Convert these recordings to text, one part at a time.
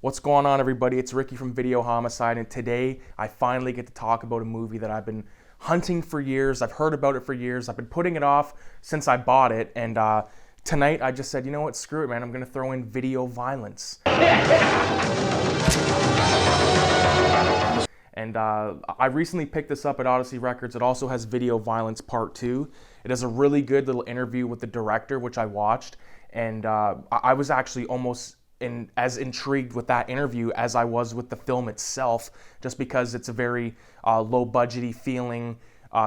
What's going on, everybody? It's Ricky from Video Homicide, and today I finally get to talk about a movie that I've been hunting for years. I've heard about it for years. I've been putting it off since I bought it, and tonight I just said, you know what, screw it, man. I'm going to throw in video violence. And I recently picked this up at Odyssey Records. It also has Video Violence Part 2. It has a really good little interview with the director, which I watched, and I was actually almost as intrigued with that interview as I was with the film itself, just because it's a very low-budgety feeling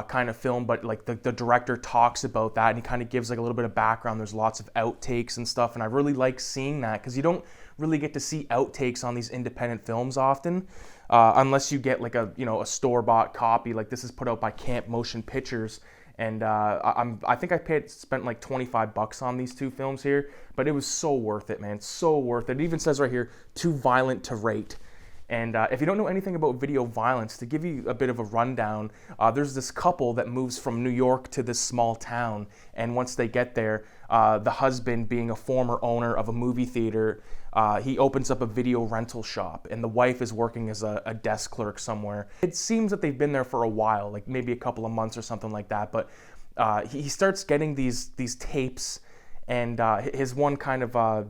kind of film, but like the director talks about that, and he kind of gives like a little bit of background. There's lots of outtakes and stuff, and I really like seeing that because you don't really get to see outtakes on these independent films often, unless you get like a store-bought copy. Like this is put out by Camp Motion Pictures, and I think I spent like $25 on these two films here, but it was so worth it, man. So worth it. It even says right here, too violent to rate. And if you don't know anything about video violence, to give you a bit of a rundown, there's this couple that moves from New York to this small town, and once they get there, the husband, being a former owner of a movie theater, he opens up a video rental shop, and the wife is working as a desk clerk somewhere. It seems that they've been there for a while, like maybe a couple of months or something like that, but he starts getting these tapes, and his one kind of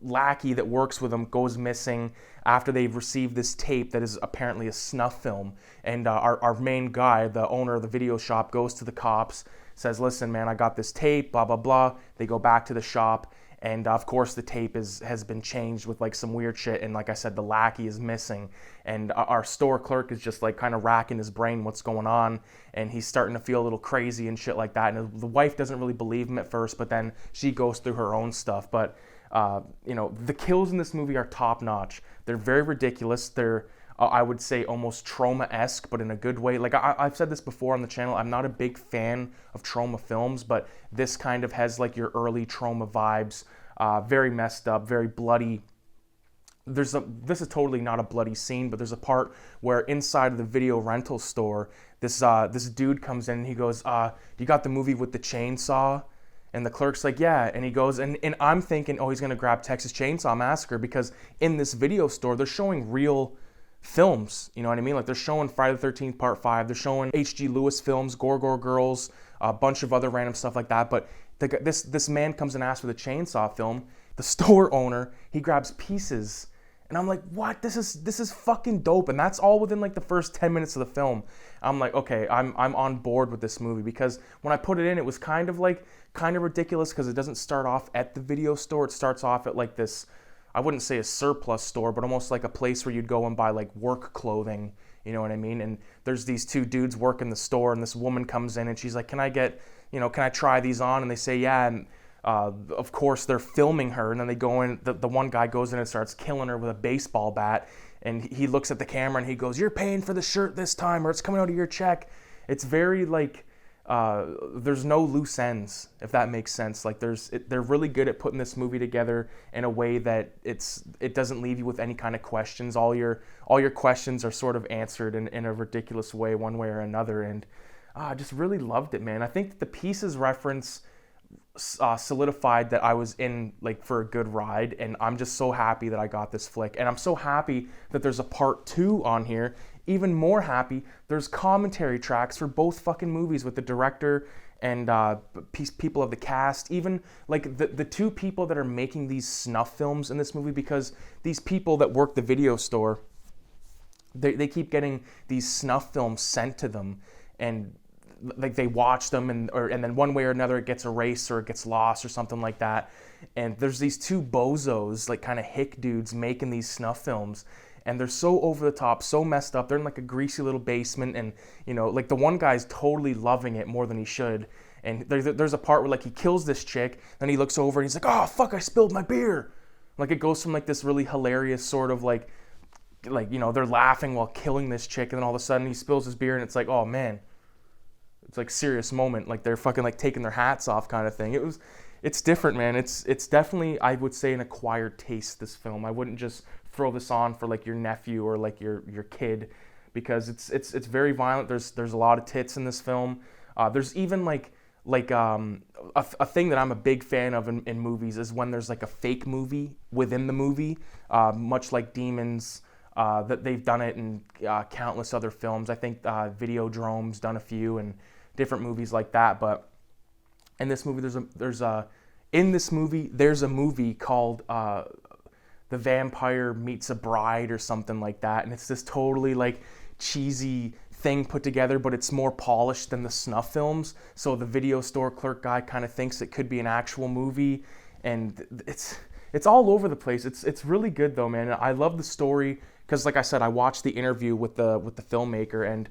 lackey that works with him goes missing after they've received this tape that is apparently a snuff film. And our main guy, the owner of the video shop, goes to the cops, says, listen, man, I got this tape, blah, blah, blah. They go back to the shop, and of course the tape has been changed with like some weird shit, and like I said, the lackey is missing, and our store clerk is just like kind of racking his brain what's going on, and he's starting to feel a little crazy and shit like that, and the wife doesn't really believe him at first, but then she goes through her own stuff. But the kills in this movie are top notch. They're very ridiculous. They're I would say almost trauma-esque, but in a good way. Like I've said this before on the channel, I'm not a big fan of trauma films, but this kind of has like your early trauma vibes. Very messed up, very bloody. This is totally not a bloody scene, but there's a part where inside of the video rental store, this dude comes in and he goes, you got the movie with the chainsaw? And the clerk's like, yeah. And he goes, and I'm thinking, oh, he's going to grab Texas Chainsaw Massacre, because in this video store, they're showing real films. You know what I mean? Like they're showing Friday the 13th Part 5. They're showing H.G. Lewis films, Gore Girls, a bunch of other random stuff like that. But this man comes and asks for the chainsaw film. The store owner, he grabs pieces. And I'm like, what? This is fucking dope. And that's all within like the first 10 minutes of the film. I'm like, okay, I'm on board with this movie, because when I put it in, it was kind of ridiculous, because it doesn't start off at the video store. It starts off at like this, I wouldn't say a surplus store, but almost like a place where you'd go and buy like work clothing, you know what I mean? And there's these two dudes working the store, and this woman comes in and she's like, can I try these on? And they say, yeah. And of course they're filming her, and then they go in, the one guy goes in and starts killing her with a baseball bat, and he looks at the camera and he goes, you're paying for the shirt this time, or it's coming out of your check. It's very like, there's no loose ends, if that makes sense. Like they're really good at putting this movie together in a way that it doesn't leave you with any kind of questions. All your questions are sort of answered in a ridiculous way, one way or another. And I just really loved it, man. I think the pieces reference solidified that I was in like for a good ride, and I'm just so happy that I got this flick, and I'm so happy that there's a part 2 on here. Even more happy, there's commentary tracks for both fucking movies with the director and people of the cast, even like the two people that are making these snuff films in this movie, because these people that work the video store, they keep getting these snuff films sent to them, and like they watch them, and then one way or another it gets erased or it gets lost or something like that. And there's these two bozos, like kind of hick dudes, making these snuff films, and they're so over the top, so messed up. They're in like a greasy little basement, and like the one guy's totally loving it more than he should. And there's a part where like he kills this chick, then he looks over and he's like, oh fuck, I spilled my beer. Like it goes from like this really hilarious sort of like they're laughing while killing this chick, and then all of a sudden he spills his beer, and it's like, oh man, it's like serious moment, like they're fucking like taking their hats off kind of thing. It's different, man. It's definitely, I would say, an acquired taste, this film. I wouldn't just throw this on for like your nephew or like your kid, because it's very violent. There's a lot of tits in this film. There's even like a thing that I'm a big fan of in movies is when there's like a fake movie within the movie, much like Demons. That they've done it in countless other films. I think Videodrome's done a few and different movies like that. But in this movie, there's a movie called The Vampire Meets a Bride or something like that, and it's this totally like cheesy thing put together, but it's more polished than the snuff films. So the video store clerk guy kind of thinks it could be an actual movie, and it's all over the place. It's really good though, man. I love the story because, like I said, I watched the interview with the filmmaker, and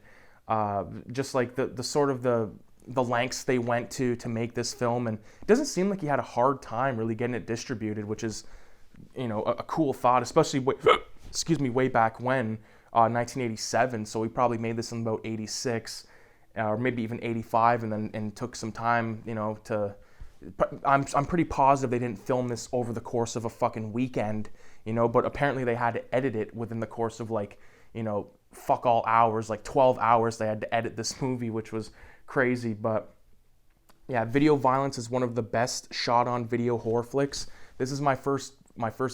just like the sort of the lengths they went to make this film, and it doesn't seem like he had a hard time really getting it distributed, which is, you know, a cool thought, especially way back when, 1987. So he probably made this in about 86, or maybe even 85, and took some time, you know, to. I'm pretty positive they didn't film this over the course of a fucking weekend, you know, but apparently they had to edit it within the course of, like, you know, fuck all hours, like 12 hours they had to edit this movie, which was crazy. But yeah, Video Violence is one of the best shot on video horror flicks. This is my first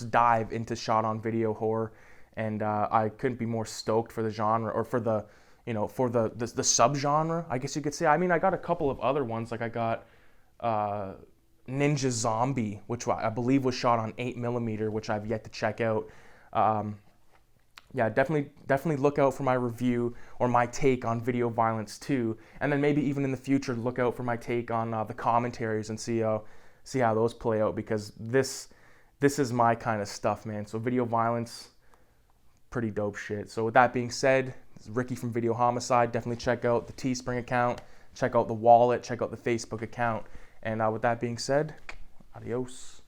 dive into shot on video horror, and I couldn't be more stoked for the genre, or for the, you know, for the subgenre, I guess you could say. I mean, I got a couple of other ones, like I got Ninja Zombie, which I believe was shot on 8mm, which I've yet to check out. Yeah, definitely look out for my review or my take on Video Violence 2, and then maybe even in the future look out for my take on the commentaries and see how those play out, because this is my kind of stuff, man. So Video Violence, pretty dope shit. So with that being said, this is Ricky from Video Homicide. Definitely check out the Teespring account, check out the wallet, check out the Facebook account. And with that being said, adios.